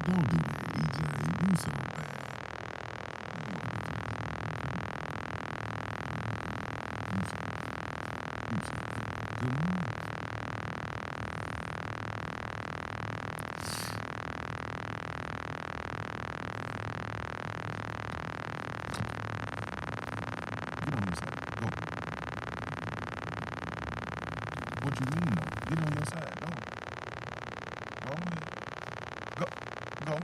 Don't do that, EJ. You so bad. You so bad. You so bad. Good morning. Get on your side. Go. What you mean though? Get on your side. Go. Go ahead. Go. Go.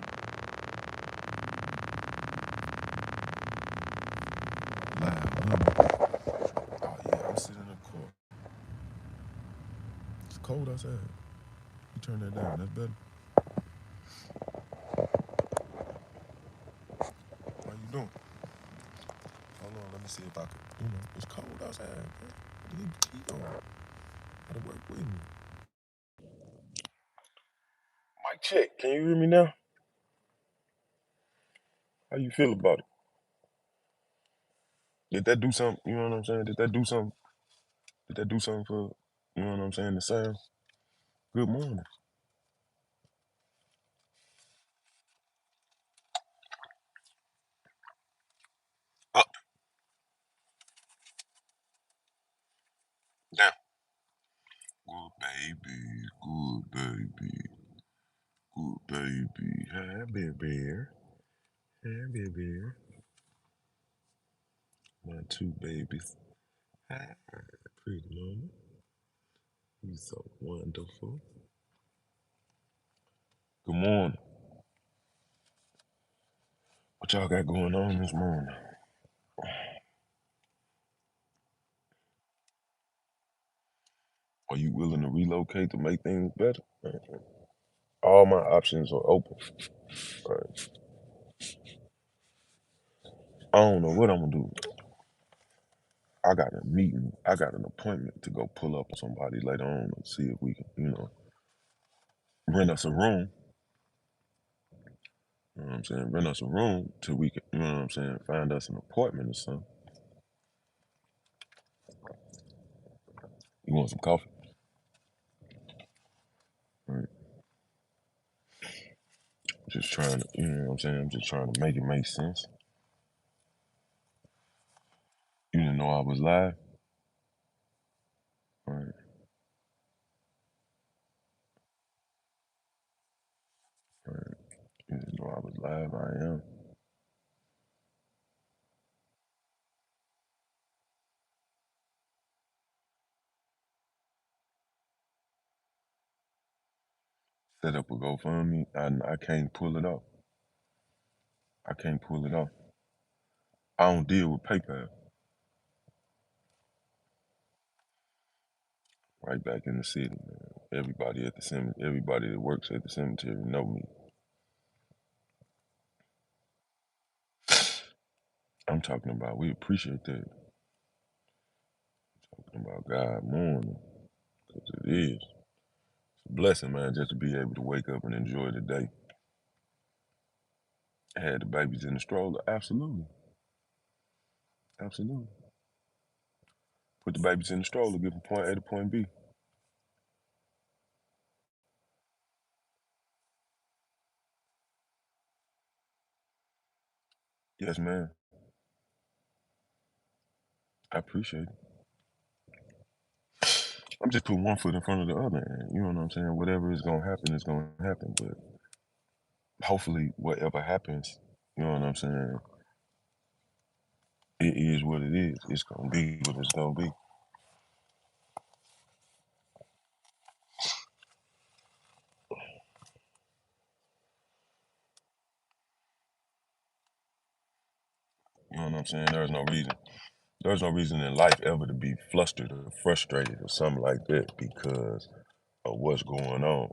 Loud, huh? Oh yeah, I'm sitting in the court. It's cold outside. You turn that down. That's better. How you doing? Hold on, let me see if I can. It's cold outside. Man. Keep on. Gotta work with me. Mike, check. Can you hear me now? How you feel about it? Did that do something? You know what I'm saying? Did that do something? Did that do something for, you know what I'm saying, the sound? Good morning. Up, down. Good baby, good baby, good baby. Happy bear, happy bear. My two babies. Hi, pretty mama. You so wonderful. Good morning. What y'all got going on this morning? Are you willing to relocate to make things better? All my options are open. Right. I don't know what I'm gonna do. I got a meeting. I got an appointment to go pull up on somebody later on and see if we can, rent us a room. You know what I'm saying? Rent us a room till we can, you know what I'm saying, find us an apartment or something. You want some coffee? Right. Just trying to, you know what I'm saying? I'm just trying to make it make sense. You didn't know I was live? Right. Right. You didn't know I was live? I am. Set up a GoFundMe. I can't pull it off. I can't pull it off. I don't deal with PayPal. Right back in the city, man. Everybody at the cemetery, everybody that works at the cemetery know me. I'm talking about we appreciate that. Talking about God morning, because it is. It's a blessing, man, just to be able to wake up and enjoy the day. Had the babies in the stroller, absolutely, absolutely. Put the babies in the stroller, get from point A to point B. Yes, man. I appreciate it. I'm just putting one foot in front of the other, and you know what I'm saying. Whatever is gonna happen is gonna happen. But hopefully, whatever happens, you know what I'm saying. It is what it is. It's gonna be what it's gonna be. You know what I'm saying? There's no reason in life ever to be flustered or frustrated or something like that because of what's going on.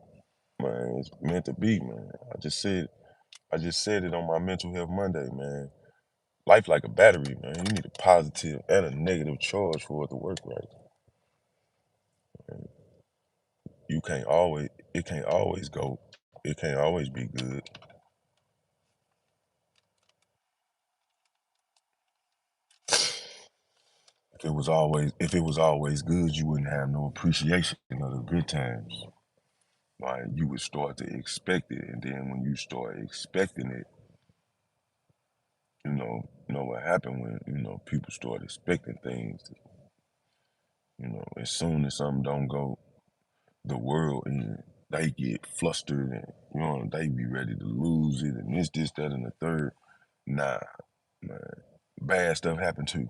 Man, it's meant to be, man. I just said it on my mental health Monday, man. Life like a battery, man. You need a positive and a negative charge for it to work right. And you can't always it can't always go it can't always be good. If it was always good, you wouldn't have no appreciation of the good times. like you would start to expect it, and then when you start expecting it, you know what happened when people start expecting things. As soon as something don't go the world and they get flustered and they be ready to lose it and this, that, and the third. Nah, man, bad stuff happen too,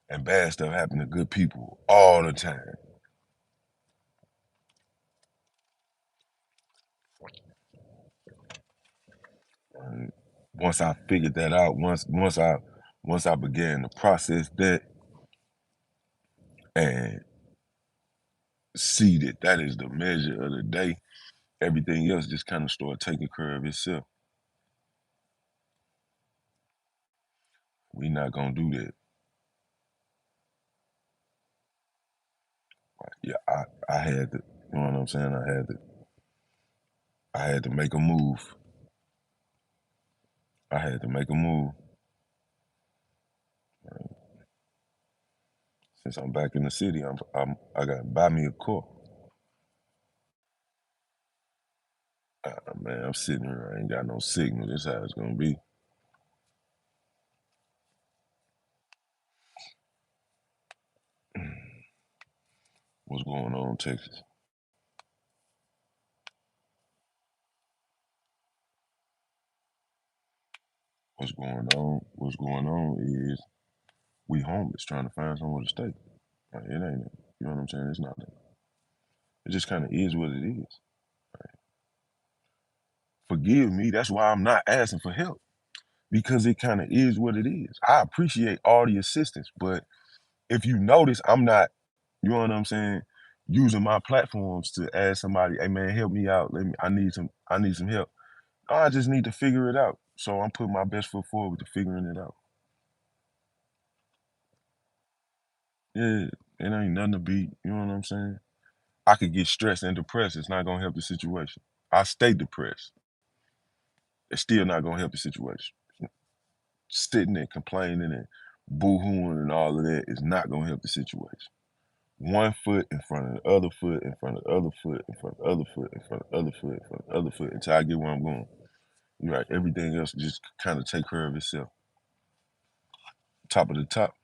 and bad stuff happen to good people all the time. And once I figured that out, once I began to process that and see that that is the measure of the day, everything else just kind of started taking care of itself. We not gonna do that. Yeah, I had to. You know what I'm saying? I had to make a move. I had to make a move. Since I'm back in the city, I got to buy me a car. Man, I'm sitting here. I ain't got no signal. This how it's gonna be. What's going on, Texas? What's going on? What's going on is we homeless trying to find somewhere to stay. Like, it ain't. You know what I'm saying? It's not. It just kind of is what it is. Forgive me. That's why I'm not asking for help because it kind of is what it is. I appreciate all the assistance, but if you notice, I'm not. You know what I'm saying? Using my platforms to ask somebody, "Hey man, help me out. Let me. I need some help." I just need to figure it out. So I'm putting my best foot forward to figuring it out. Yeah, it ain't nothing to beat. You know what I'm saying? I could get stressed and depressed. It's not gonna help the situation. I stay depressed. It's still not gonna help the situation. Sitting and complaining and boo-hooing and all of that is not gonna help the situation. One foot in front of the other foot, in front of the other foot, in front of the other foot, in front of the other foot, in front of the other foot, until I get where I'm going. You're right. Everything else just kind of take care of itself. Top of the top.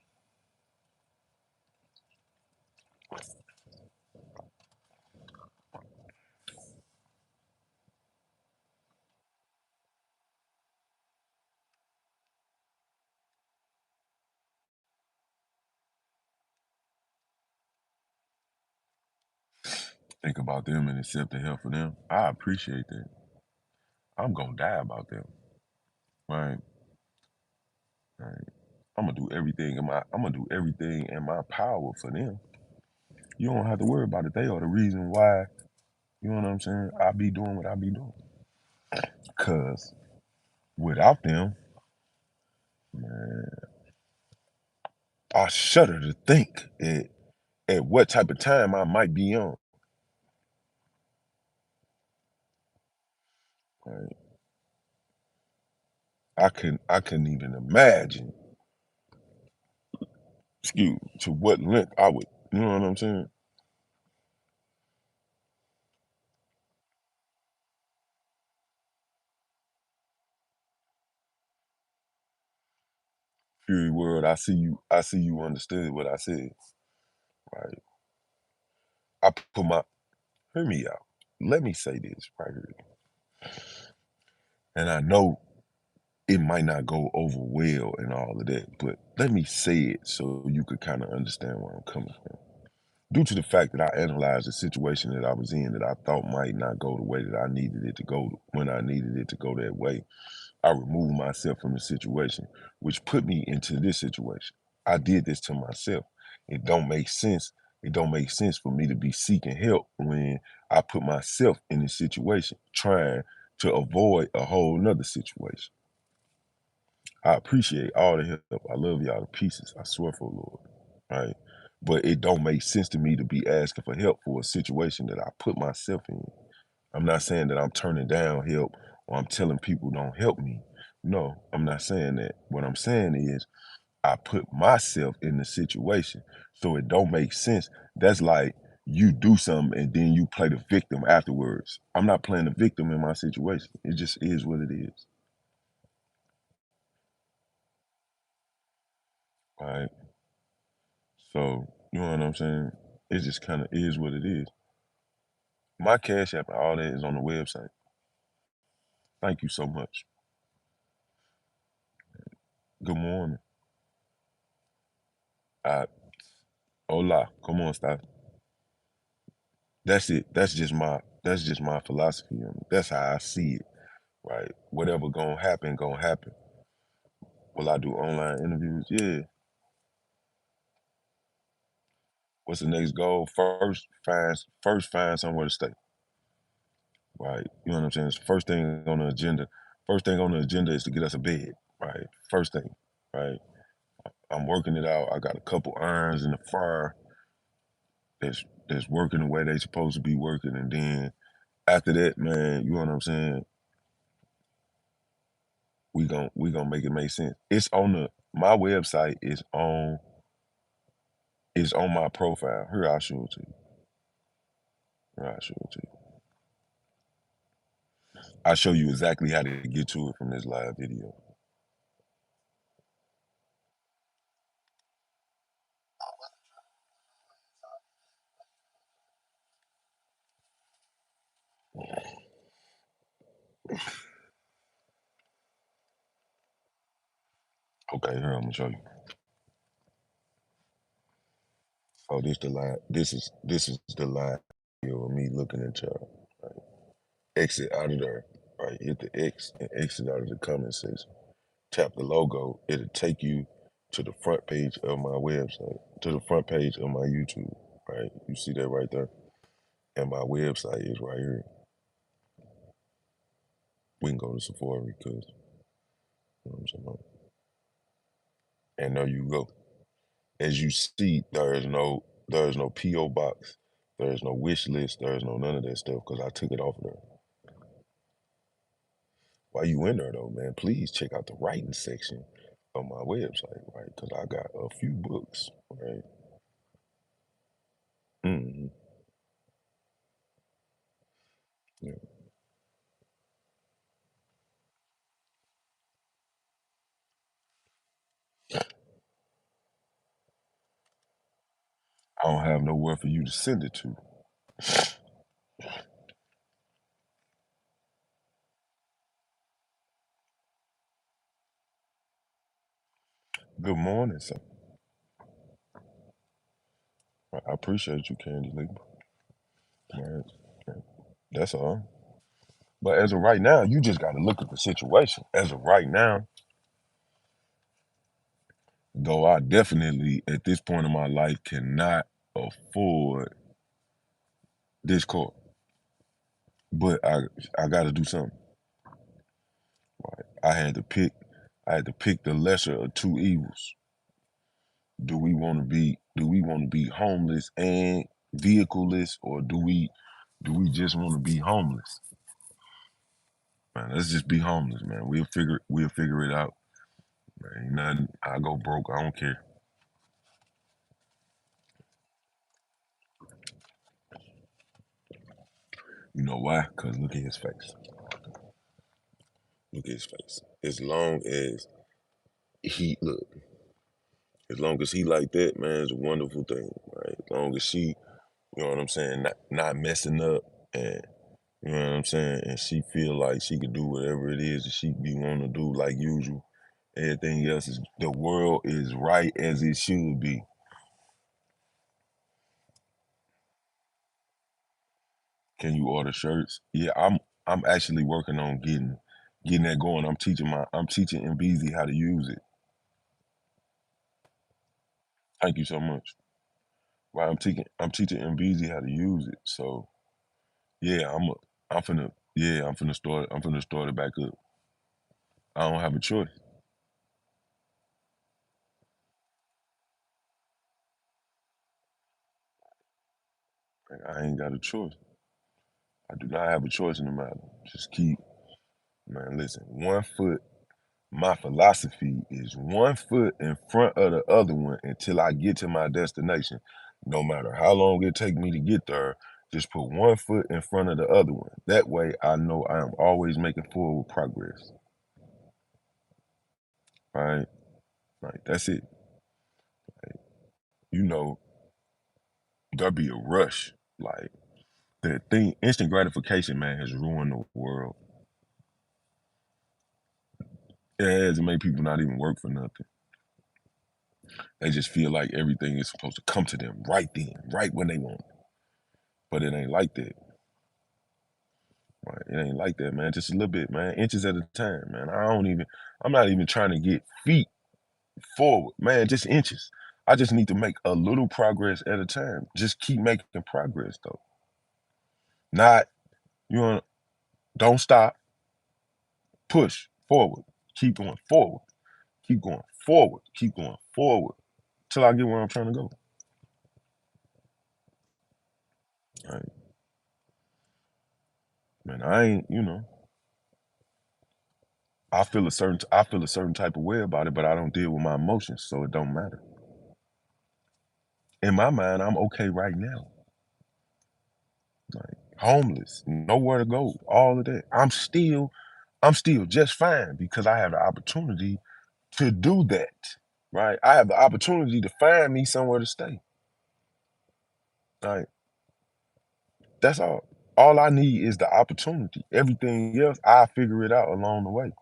Think about them and accept the help for them. I appreciate that. I'm gonna die about them. Right? Right. I'm gonna do everything in my power for them. You don't have to worry about it. They are the reason why, you know what I'm saying, I be doing what I be doing. Cause without them, man, I shudder to think at what type of time I might be on. Right? I couldn't even imagine, to what length I would, you know what I'm saying? Fury world, I see you understood what I said. Right. I put my hear me out. Let me say this right here. And I know it might not go over well and all of that, but let me say it so you could kind of understand where I'm coming from. Due to the fact that I analyzed the situation that I was in that I thought might not go the way that I needed it to go when I needed it to go that way, I removed myself from the situation, which put me into this situation. I did this to myself. It don't make sense. It don't make sense for me to be seeking help when I put myself in this situation, trying to avoid a whole nother situation. I appreciate all the help. I love y'all to pieces. I swear for the Lord. Right. But it don't make sense to me to be asking for help for a situation that I put myself in. I'm not saying that I'm turning down help or I'm telling people don't help me. No, I'm not saying that. What I'm saying is I put myself in the situation. So it don't make sense. That's like you do something and then you play the victim afterwards. I'm not playing the victim in my situation. It just is what it is. Right? So, you know what I'm saying? It just kind of is what it is. My Cash App and all that is on the website. Thank you so much. Good morning. Uh, Hola. Come on, stop. That's it. That's just my philosophy on it. That's how I see it. Right? Whatever gonna happen, gonna happen. Will I do online interviews? Yeah. What's the next goal? First find somewhere to stay. Right? You know what I'm saying? It's the first thing on the agenda. First thing on the agenda is to get us a bed. Right? First thing. Right? I'm working it out. I got a couple irons in the fire that's working the way they supposed to be working. And then after that, man, you know what I'm saying? We gonna make it make sense. It's on my website is on my profile. Here I'll show it to you. Here I'll show it to you. I'll show you exactly how to get to it from this live video. Okay, here I'm gonna show you. Oh, this the line. This is the live video of me looking at y'all. Right. Exit out of there. Right. Hit the X and exit out of the comment section. Tap the logo. It'll take you to the front page of my website, to the front page of my YouTube. Right. You see that right there? And my website is right here. We can go to Safari because you know what I'm saying. And there you go. As you see, there is no PO box, there is no wish list, there is no none of that stuff because I took it off of there. While you in there though, man, please check out the writing section of my website, right? Because I got a few books, right? hmm Yeah. I don't have nowhere for you to send it to. Good morning, sir. I appreciate you, Candy Lee. Right. Right. That's all. But as of right now, you just got to look at the situation. As of right now, though I definitely at this point in my life cannot afford this car, but I got to do something. Right? I had to pick the lesser of two evils. Do we want to be homeless and vehicleless, or do we just want to be homeless? Man, let's just be homeless, man. We'll figure it out. Man, ain't nothing. I go broke. I don't care. You know why? Cause look at his face. Look at his face. He look, as long as he like that, man, it's a wonderful thing, right? As long as she, you know what I'm saying, not messing up, and you know what I'm saying, and she feel like she can do whatever it is that she be wanting to do like usual. Everything else is the world is right as it should be. Can you order shirts? Yeah, I'm actually working on getting that going. I'm teaching MBZ how to use it. Thank you so much. Right, I'm teaching MBZ how to use it. So yeah, I'm finna start it back up. I don't have a choice. Like, I ain't got a choice. I do not have a choice in the matter. Just keep, man, listen, my philosophy is 1 foot in front of the other one until I get to my destination. No matter how long it take me to get there, just put one foot in front of the other one. That way I know I am always making forward progress. Right? Like that's it. You know, there'll be a rush. Like the thing, instant gratification, man, has ruined the world. It has made people not even work for nothing. They just feel like everything is supposed to come to them right then, right when they want it. But it ain't like that. Right? It ain't like that, man. Just a little bit, man. Inches at a time, man. I'm not even trying to get feet forward, man. Just inches. I just need to make a little progress at a time. Just keep making progress, though. Not, you know, don't stop. Push forward. Keep going forward. Keep going forward. Keep going forward. Till I get where I'm trying to go. Right? Man, I ain't, I feel a certain type of way about it, but I don't deal with my emotions, so it don't matter. In my mind, I'm okay right now. Like homeless, nowhere to go, all of that. I'm still just fine because I have the opportunity to do that. Right? I have the opportunity to find me somewhere to stay. Right? That's all. All I need is the opportunity. Everything else, I figure it out along the way.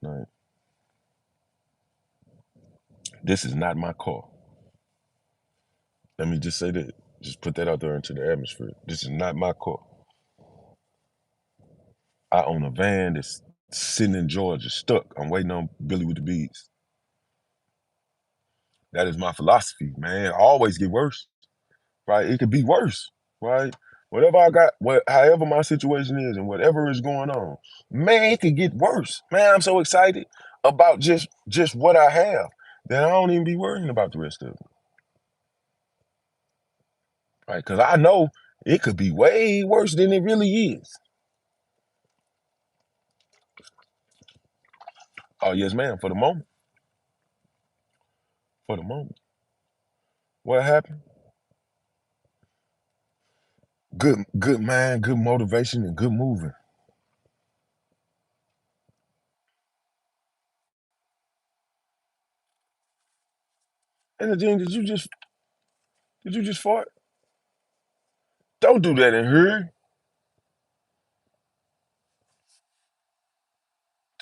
Right? This is not my car. Let me just say that. Just put that out there into the atmosphere. This is not my car. I own a van that's sitting in Georgia, stuck. I'm waiting on Billy with the Bees. That is my philosophy, man. I always get worse, right? It could be worse, right? Whatever I got, however my situation is and whatever is going on, man, it could get worse. Man, I'm so excited about just what I have that I don't even be worrying about the rest of it, right? Because I know it could be way worse than it really is. Oh, yes, ma'am, for the moment. For the moment. What happened? Good mind, good motivation, and good moving. And then did you just fart? Don't do that in here.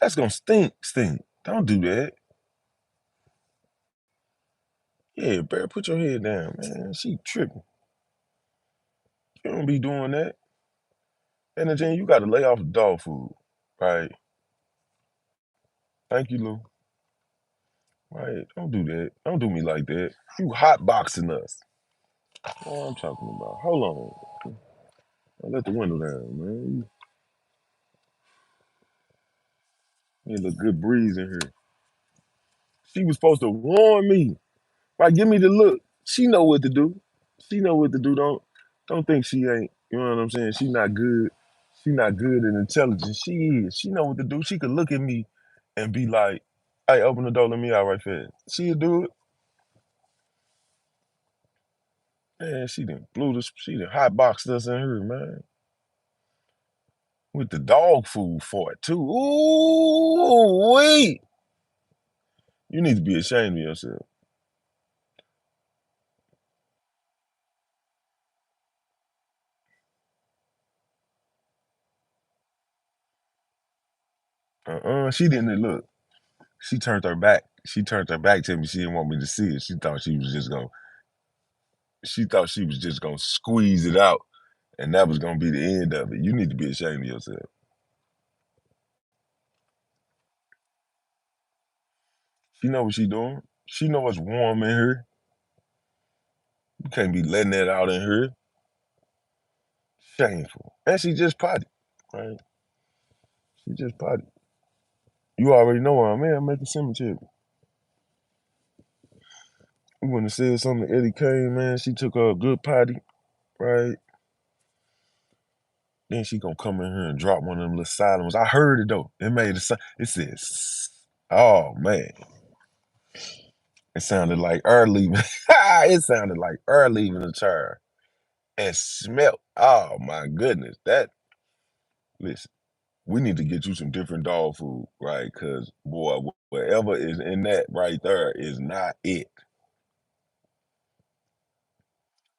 That's gonna stink. Don't do that. Yeah, Bear, put your head down, man. She tripping. You don't be doing that. And then you gotta lay off the dog food. Right. Thank you, Lou. Right. Don't do that. Don't do me like that. You hot boxing us. What I'm talking about. Hold on. I let the window down, man. You need a good breeze in here. She was supposed to warn me. Like, give me the look. She know what to do. She know what to do. Don't think she ain't. You know what I'm saying? She not good. She not good and intelligent. She is. She know what to do. She could look at me and be like, "Hey, open the door. Let me out right fast." She'll do it. Man, she done blew this. She done hot boxed us in here, man. With the dog food for it too. Ooh, wait. You need to be ashamed of yourself. She didn't look. She turned her back. She turned her back to me. She didn't want me to see it. She thought she was just gonna squeeze it out and that was gonna be the end of it. You need to be ashamed of yourself. She know what she doing. She know it's warm in here. You can't be letting that out in here. Shameful. And she just potty. Right? She just potty. You already know where I'm at. I'm at the cemetery. You wouldn't have said something to Eddie Kane, man. She took a good potty, right? Then she gonna come in here and drop one of them little silent ones. I heard it though. It made a sound. It says, "Oh man." It sounded like her leaving. It sounded like her leaving the chair and smelt. Oh my goodness. That listen, we need to get you some different dog food, right? Cause boy, whatever is in that right there is not it.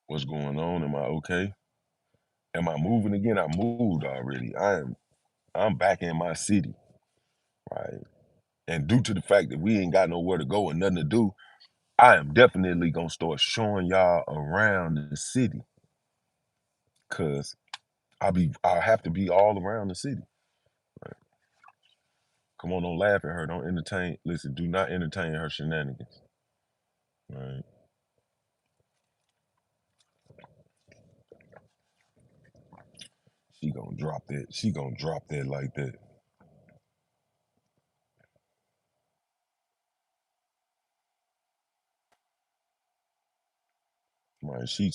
What's going on? Am I okay? Am I moving again? I moved already. I'm back in my city, right? And due to the fact that we ain't got nowhere to go and nothing to do, I am definitely gonna start showing y'all around the city. Cause I'll have to be all around the city. Right? Come on, don't laugh at her. Don't entertain. Listen, do not entertain her shenanigans. Right? She gonna drop that. She gonna drop that like that. Man, she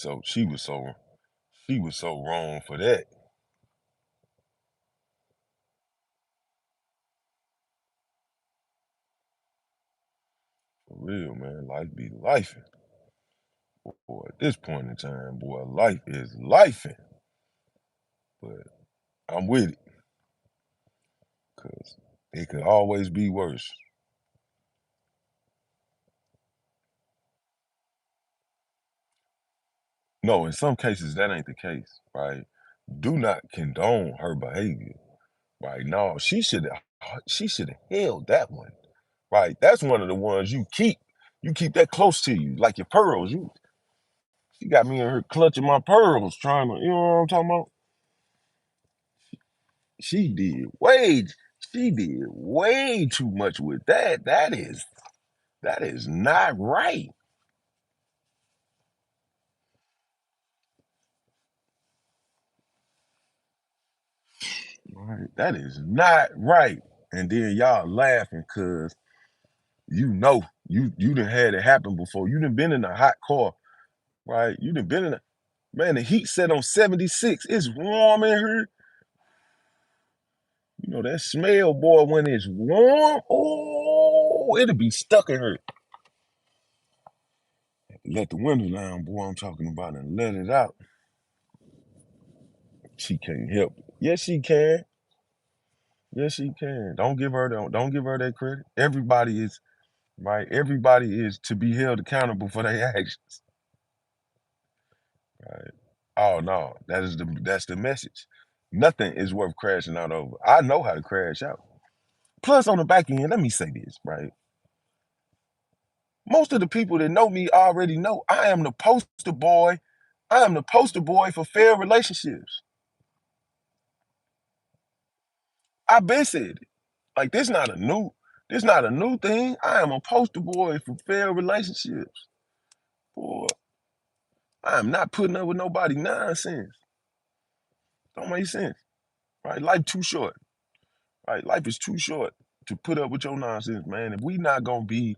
was so wrong for that. For real, man. Life be life. Boy, at this point in time, boy, life is life. But I'm with it. Cause it could always be worse. No, in some cases that ain't the case, right? Do not condone her behavior. Right. No, she should have held that one. Right. That's one of the ones you keep. You keep that close to you, like your pearls. She got me in her clutching my pearls, trying to, you know what I'm talking about? She did way, she did way too much with that. That is not right. Right. That is not right. And then y'all laughing because you know you done had it happen before. You done been in a hot car, right? You done been in a man, the heat set on 76. It's warm in here. You know that smell, boy, when it's warm, oh, it'll be stuck in her. Let the window down, boy, I'm talking about, and let it out. She can't help it. Yes, she can. Yes, she can. Don't give her that credit. Everybody is right. Everybody is to be held accountable for their actions. Right. Oh no, that's the message. Nothing is worth crashing out over. I know how to crash out. Plus, on the back end, let me say this, right? Most of the people that know me already know I am the poster boy. I am the poster boy for fair relationships. I've been said it. Like this not a new thing. I am a poster boy for fair relationships. Boy, I am not putting up with nobody nonsense. Don't make sense. Right? Life too short. Right? Life is too short to put up with your nonsense, man. If we not gonna be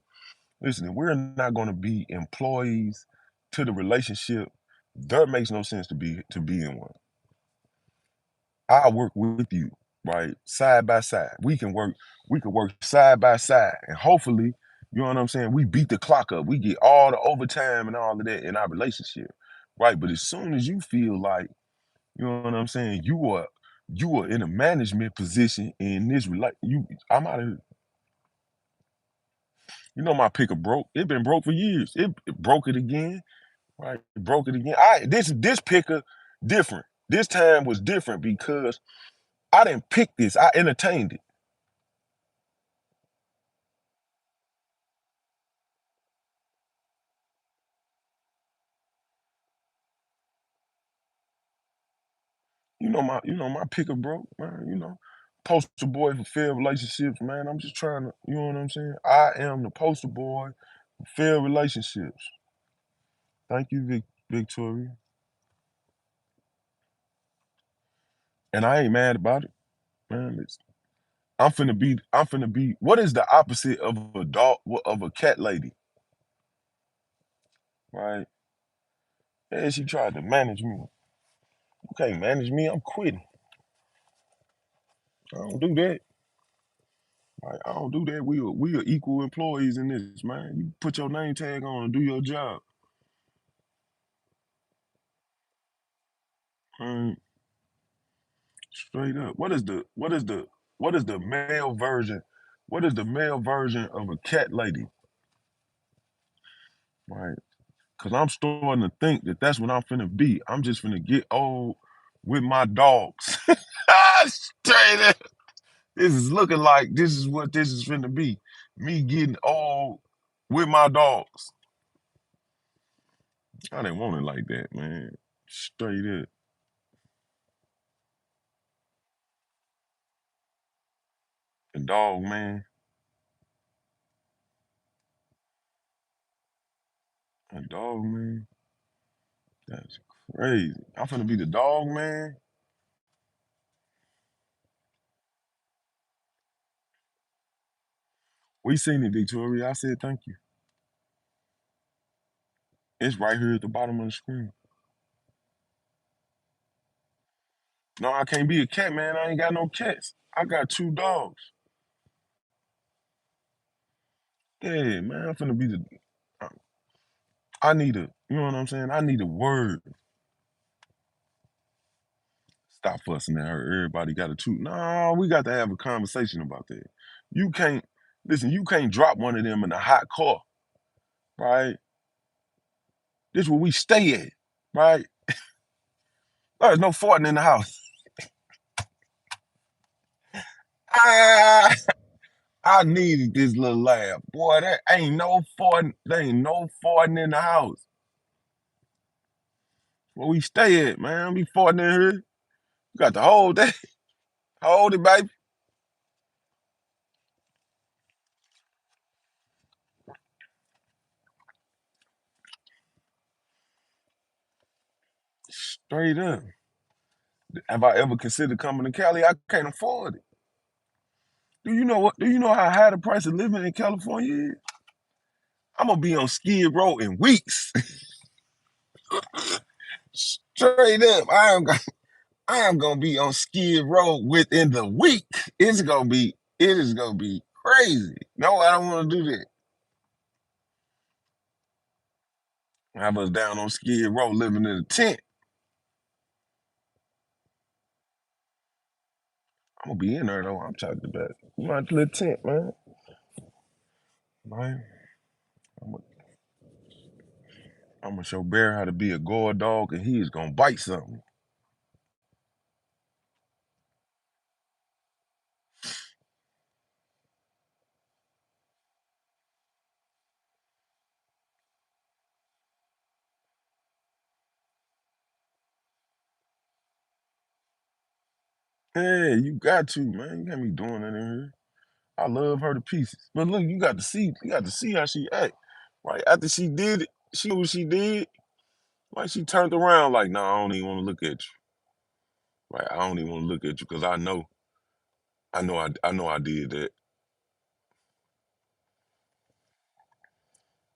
listen, if we're not gonna be employees to the relationship, that makes no sense to be in one. I work with you, right? Side by side. We can work side by side. And hopefully, you know what I'm saying? We beat the clock up. We get all the overtime and all of that in our relationship. Right. But as soon as you feel like, you know what I'm saying, you are in a management position in this I'm out of here. You know my picker broke. It been broke for years. It broke it again. Right. It broke it again. This picker different. This time was different because I didn't pick this. I entertained it. You know my picker broke, man. Poster boy for fair relationships, man. I'm just trying to, you know what I'm saying? I am the poster boy for fair relationships. Thank you, Victoria. And I ain't mad about it, man. I'm finna be. What is the opposite of a dog of a cat lady, right? Yeah, she tried to manage me. You can't manage me. I'm quitting. I don't do that. Right? I don't do that. We are equal employees in this, man. You put your name tag on and do your job. Right? Straight up. What is the male version? What is the male version of a cat lady? Right? Cause I'm starting to think that that's what I'm finna be. I'm just finna get old with my dogs. Straight up. This is looking like this is what this is finna be. Me getting old with my dogs. I didn't want it like that, man. Straight up. A dog, man. A dog, man. That's crazy. I'm finna be the dog, man. We seen it, Victoria. I said thank you. It's right here at the bottom of the screen. No, I can't be a cat, man. I ain't got no cats. I got two dogs. Yeah, man. I'm finna be the. I I need a. You know what I'm saying? I need a word. Stop fussing at her. Everybody got a two. No, we got to have a conversation about that. You can't listen. You can't drop one of them in a hot car, right? This is where we stay at, right? There's no farting in the house. Ah, I needed this little laugh, boy. There ain't no farting. There ain't no farting in the house. Where we stay at, man. We farting in here. You got the whole day. Hold it, baby. Straight up. Have I ever considered coming to Cali? I can't afford it. Do you know what? Do you know how high the price of living in California is? I'm gonna be on Skid Row in weeks. Straight up, I am gonna be on Skid Row within the week. It is gonna be crazy. No, I don't want to do that. I was down on Skid Row living in a tent. I'm gonna be in there though. I'm talking about my little tent, man. Man, I'm gonna, I'm gonna show Bear how to be a guard dog, and he is gonna bite something. Hey, you got to, man. You got me doing that in here. I love her to pieces. But look, you got to see how she act. Right after she did it, she knew what she did. Like she turned around, like, nah, I don't even want to look at you. Right, I don't even want to look at you because I know I did that.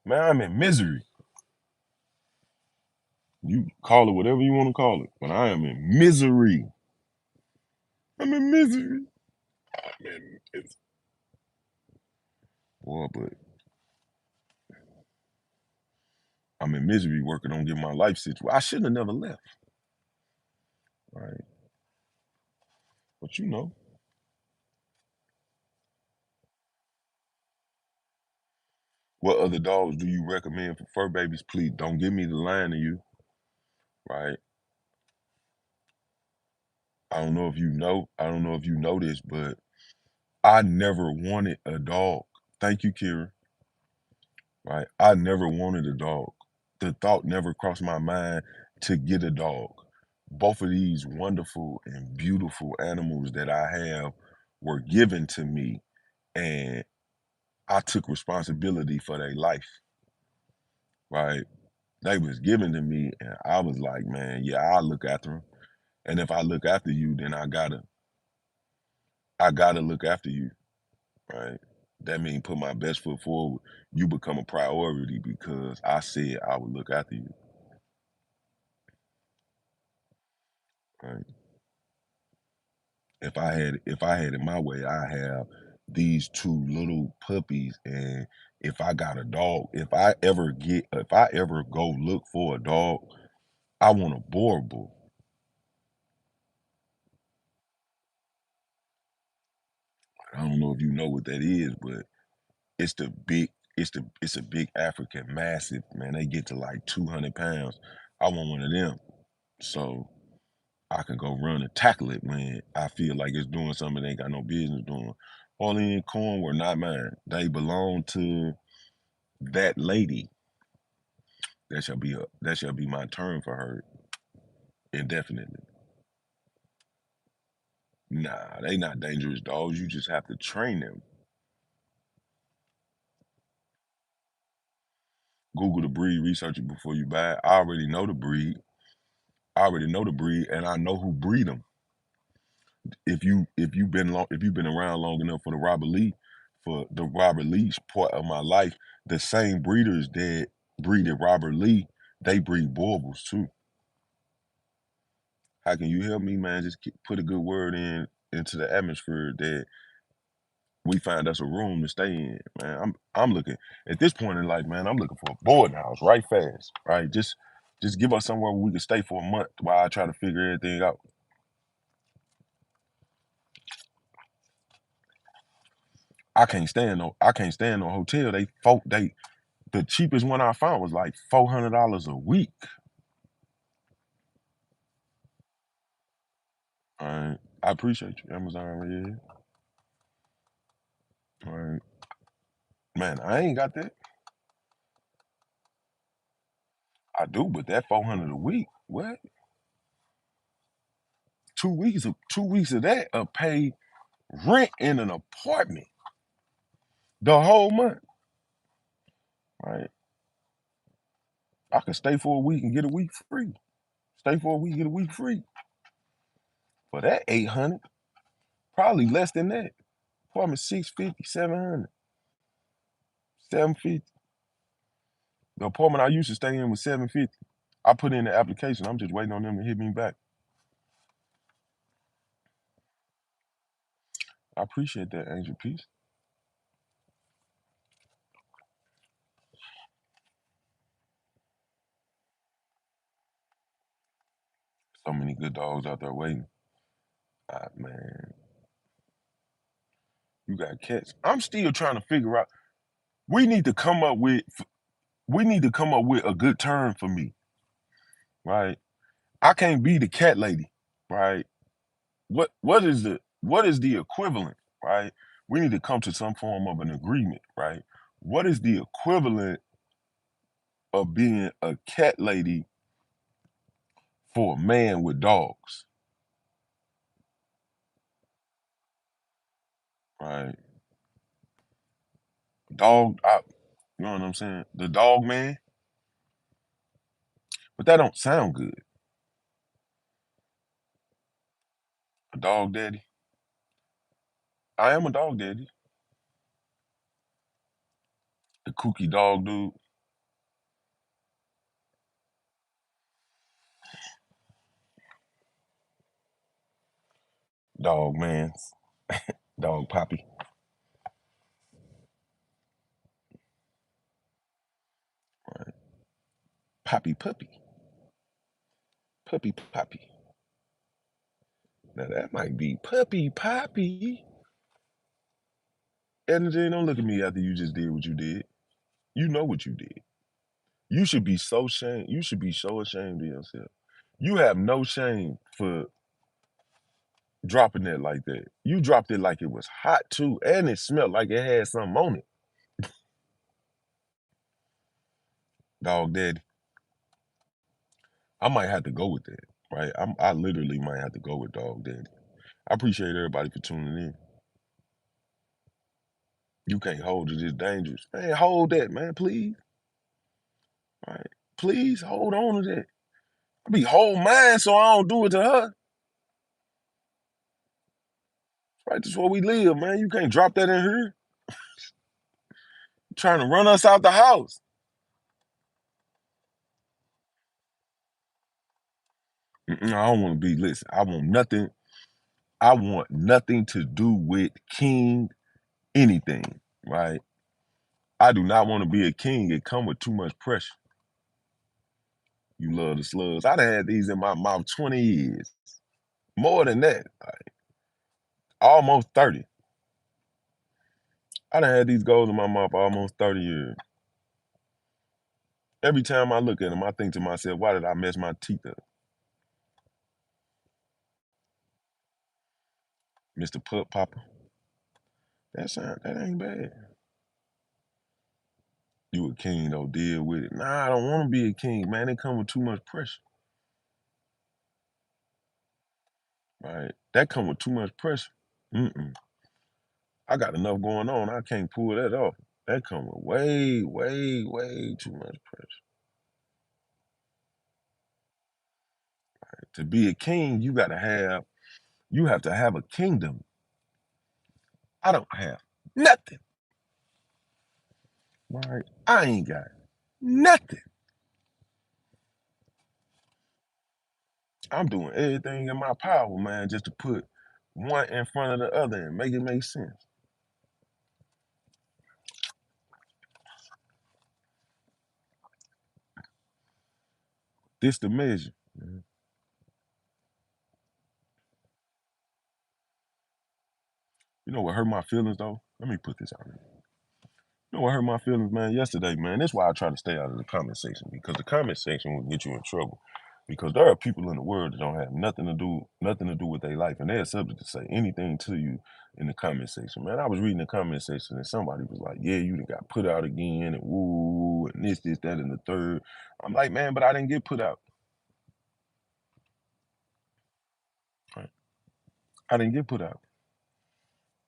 Man, I'm in misery. You call it whatever you want to call it, but I am in misery. I'm in misery. Man, it's boy, but I'm in misery working on getting my life situated. I shouldn't have never left. Right, but what other dogs do you recommend for fur babies? Please don't give me the line to you. Right. I don't know if you know. I don't know if you know this, but I never wanted a dog. Thank you, Kira. Right. I never wanted a dog. The thought never crossed my mind to get a dog. Both of these wonderful and beautiful animals that I have were given to me, and I took responsibility for their life. Right. They was given to me, and I was like, man, yeah, I'll look after them. And if I look after you, then I gotta look after you. Right? That means put my best foot forward. You become a priority because I said I would look after you. Right? If I had it my way, I have these two little puppies, and if I got a dog, if I ever go look for a dog, I want a Boerboel. I don't know if you know what that is, but it's the big it's a big African massive, man. They get to like 200 pounds. I want one of them so I can go run and tackle it when I feel like it's doing something it ain't got no business doing. Pauline and Corn were not mine. They belong to that lady. That shall be my turn for her indefinitely. Nah, they not dangerous dogs. You just have to train them. Google the breed, research it before you buy it. I already know the breed. I already know the breed, and I know who breed them. If you've been around long enough for the Robert Lee part of my life, the same breeders that breeded Robert Lee, they breed Borbals too. How can you help me, man? Just put a good word into the atmosphere that we find us a room to stay in, man. I'm looking at this point in life, man. I'm looking for a boarding house right fast, right? Just give us somewhere where we can stay for a month while I try to figure everything out. I can't stand no hotel. They the cheapest one I found was like $400 a week. All right. I appreciate you, Amazon. Yeah. All right. Man, I ain't got that. I do, but that 400 a week. What? 2 weeks of that pay rent in an apartment the whole month. Right. I could stay for a week and get a week free. Stay for a week, get a week free. For that 800, probably less than that. Apartment 650, 700, 750. The apartment I used to stay in was 750. I put in the application. I'm just waiting on them to hit me back. I appreciate that, Angel Peace. So many good dogs out there waiting. Ah, man, you got cats. I'm still trying to figure out. We need to come up with. We need to come up with a good term for me, right? I can't be the cat lady, right? What is the equivalent, right? We need to come to some form of an agreement, right? What is the equivalent of being a cat lady for a man with dogs, right? You know what I'm saying? The dog man, but that don't sound good. A dog daddy. I am a dog daddy. The kooky dog dude, dog man, dog poppy, right? Poppy puppy, puppy poppy. Now that might be puppy poppy. And then don't look at me after you just did what you did. You know what you did. You should be so ashamed. You should be so ashamed of yourself. You have no shame for dropping that like that. You dropped it like it was hot too, and it smelled like it had something on it. Dog daddy. I might have to go with that, right? I literally might have to go with dog daddy. I appreciate everybody for tuning in. You can't hold it. It's dangerous. Man, hold that, man, please. Right? Please hold on to that. I be hold mine so I don't do it to her. Right? That's where we live, man. You can't drop that in here. Trying to run us out the house. I don't want to be, listen, I want nothing to do with King anything, right? I do not want to be a king. It come with too much pressure. You love the slugs. I done had these in my mouth 20 years. More than that, almost 30. I done had these goals in my mouth almost 30 years. Every time I look at them, I think to myself, why did I mess my teeth up? Mr. Pup Popper. That ain't bad. You a king though, deal with it. Nah, I don't want to be a king, man. It come with too much pressure. Right? That come with too much pressure. Mm-mm. I got enough going on. I can't pull that off. That come with way, way, way too much pressure. To be a king, you have to have a kingdom. I don't have nothing. Right? I ain't got nothing. I'm doing everything in my power, man, just to put one in front of the other and make it make sense. This the measure. Mhm. You know what hurt my feelings though? Let me put this out there. You know what hurt my feelings, man? Yesterday, man. That's why I try to stay out of the comment section because the comment section will get you in trouble. Because there are people in the world that don't have nothing to do with their life, and they're subject to say anything to you in the comment section. Man, I was reading the comment section and somebody was like, "Yeah, you done got put out again, and woo, and this, that, and the third." I'm like, man, but I didn't get put out. Right? I didn't get put out.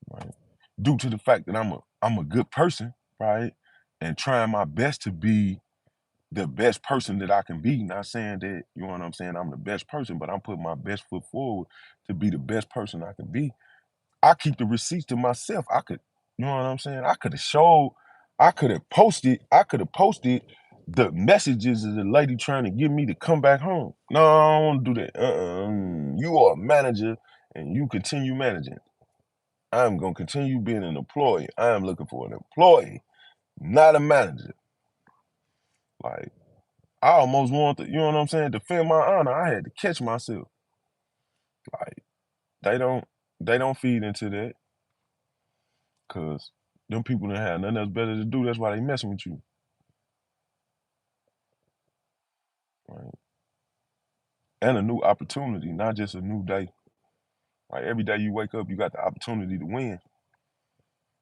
Right? Due to the fact that I'm a good person, right, and trying my best to be the best person that I can be. Not saying that, you know what I'm saying, I'm the best person, but I'm putting my best foot forward to be the best person I can be. I keep the receipts to myself. I could, you know what I'm saying? I could have posted the messages of the lady trying to get me to come back home. No, I don't want to do that. You are a manager and you continue managing. I'm gonna continue being an employee. I am looking for an employee, not a manager. Like I almost wanted to, you know what I'm saying, defend my honor. I had to catch myself. Like they don't they don't feed into that because them people that have nothing else better to do. That's why they messing with you. Right? And a new opportunity, not just a new day. Like every day you wake up, you got the opportunity to win.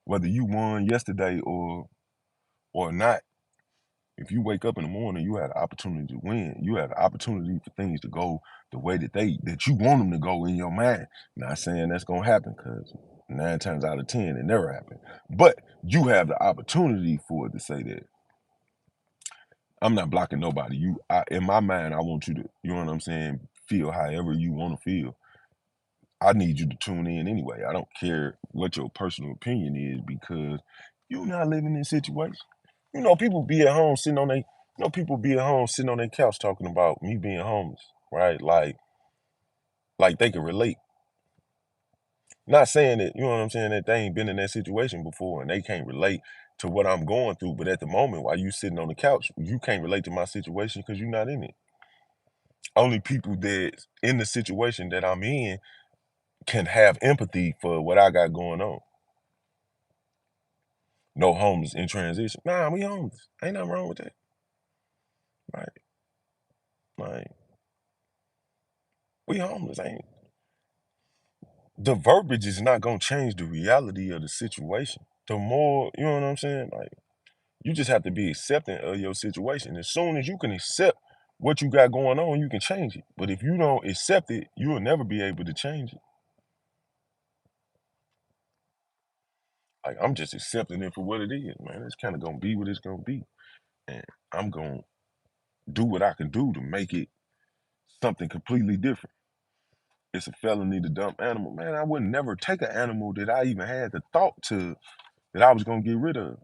Whether you won yesterday or not. If you wake up in the morning, you had the opportunity to win. You had the opportunity for things to go the way that you want them to go in your mind. Not saying that's gonna happen because 9 times out of 10 it never happened. But you have the opportunity for it to say that. I'm not blocking nobody. In my mind, I want you to, you know what I'm saying, feel however you want to feel. I need you to tune in anyway. I don't care what your personal opinion is because you're not living in situation. You know, people be at home sitting on they, you know, people be at home sitting on their couch talking about me being homeless, right? Like they can relate. Not saying that, you know what I'm saying, that they ain't been in that situation before and they can't relate to what I'm going through. But at the moment, while you sitting on the couch, you can't relate to my situation because you're not in it. Only people that in the situation that I'm in can have empathy for what I got going on. No homeless in transition. Nah, we homeless. Ain't nothing wrong with that. Right. Like, we homeless. Ain't the verbiage is not gonna change the reality of the situation. The more, you know what I'm saying? Like, you just have to be accepting of your situation. As soon as you can accept what you got going on, you can change it. But if you don't accept it, you will never be able to change it. Like, I'm just accepting it for what it is, man. It's kind of gonna be what it's gonna be. And I'm gonna do what I can do to make it something completely different. It's a felony to dump animal. Man, I would never take an animal that I even had the thought to that I was gonna get rid of.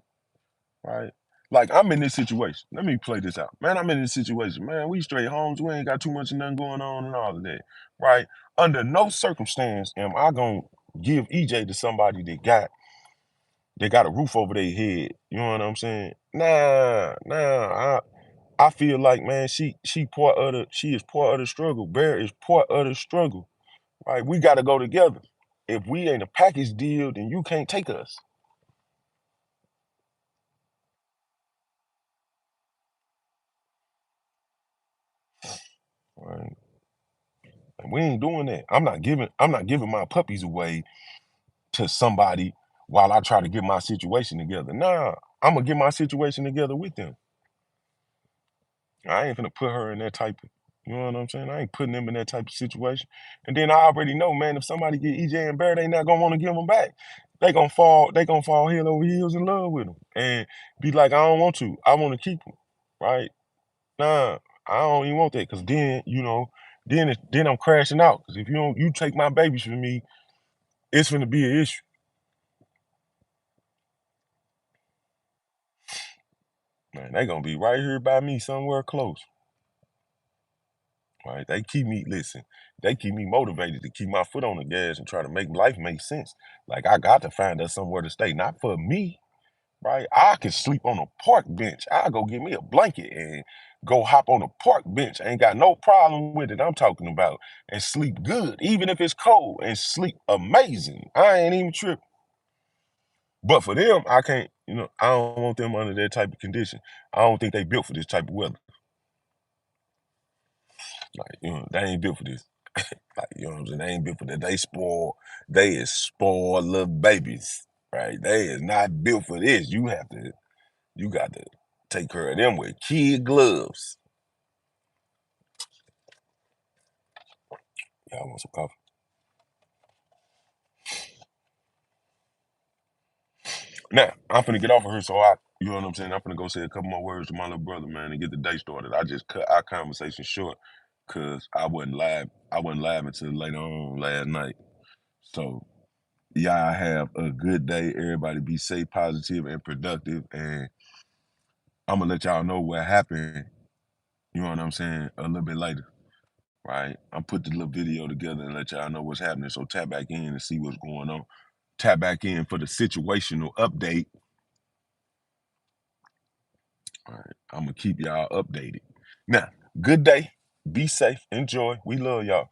Right? Like I'm in this situation. Let me play this out. Man, I'm in this situation. Man, we straight homes. We ain't got too much of nothing going on and all of that. Right? Under no circumstance am I gonna give EJ to somebody that got They got a roof over their head. You know what I'm saying? Nah. I feel like, man, she is part of the struggle. Bear is part of the struggle. Right? We gotta go together. If we ain't a package deal, then you can't take us. Right? And we ain't doing that. I'm not giving my puppies away to somebody while I try to get my situation together. Nah, I'm gonna get my situation together with them. I ain't gonna put her in that type of, you know what I'm saying? I ain't putting them in that type of situation. And then I already know, man, if somebody get EJ and Bear, they not gonna want to give them back. They gonna fall head over heels in love with them and be like, I don't want to. I want to keep them, right? Nah, I don't even want that because then, then I'm crashing out. Because if you take my babies from me, it's gonna be an issue. Man, they gonna be right here by me somewhere close. Right? They keep me motivated to keep my foot on the gas and try to make life make sense. Like I got to find us somewhere to stay. Not for me, right? I can sleep on a park bench. I'll go get me a blanket and go hop on a park bench. I ain't got no problem with it. I'm talking about and sleep good, even if it's cold, and sleep amazing. I ain't even tripping. But for them, I can't, I don't want them under that type of condition. I don't think they built for this type of weather. Like, they ain't built for this. Like, you know what I'm saying? They ain't built for that. They is spoiled little babies, right? They is not built for this. You got to take care of them with kid gloves. Y'all want some coffee? Now, I'm finna get off of here, you know what I'm saying? I'm finna go say a couple more words to my little brother, man, and get the day started. I just cut our conversation short because I wasn't live until later on last night. So y'all have a good day. Everybody be safe, positive, and productive. And I'm gonna let y'all know what happened, you know what I'm saying, a little bit later, right? I'm put the little video together and let y'all know what's happening. So tap back in and see what's going on. Tap back in for the situational update. All right. I'm gonna keep y'all updated. Now, good day. Be safe. Enjoy. We love y'all.